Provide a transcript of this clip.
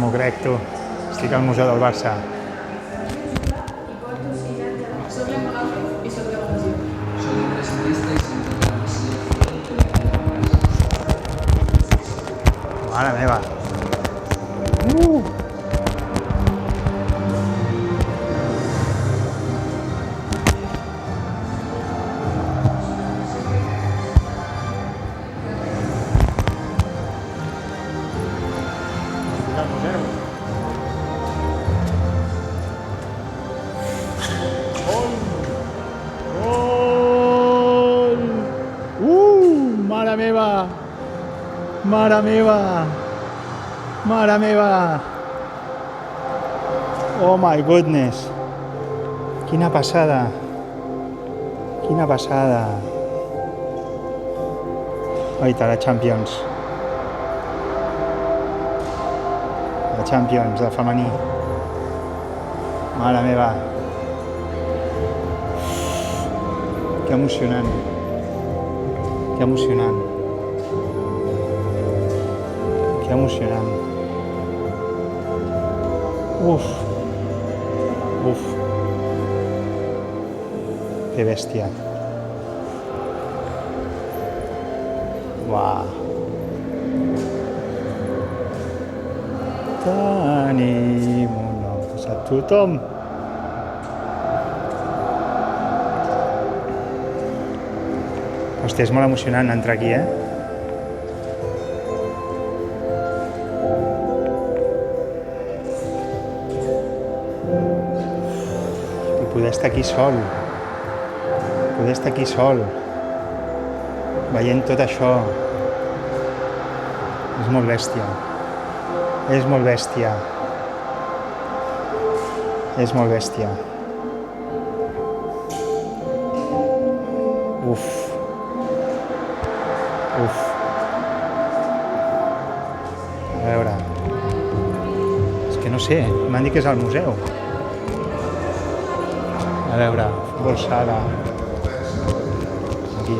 m'ho crec, tu. Estic al Museu del Barça. Soc l'Emolàfic i soc de València. Soy impresionista y siempre la poesía. Mare meva. Estic al museu. Gol! Mare meva! Mare meva! Mare meva! Oh my goodness! Quina passada! Quina passada! Oita, la Champions. La Champions, de femení. Mare meva! Que emocionant. Que emocionant. Que emocionant. Uf. Uf. Que bèstia. Uau. Tenim un nou a tothom. Hòstia, és molt emocionant entrar aquí, I poder estar aquí sol. Poder estar aquí sol. Veient tot això. És molt bèstia. És molt bèstia. És molt bèstia. Uf. Uf. A veure. És que no sé, m'han dit que és al museu. A veure, futbol sala. Aquí.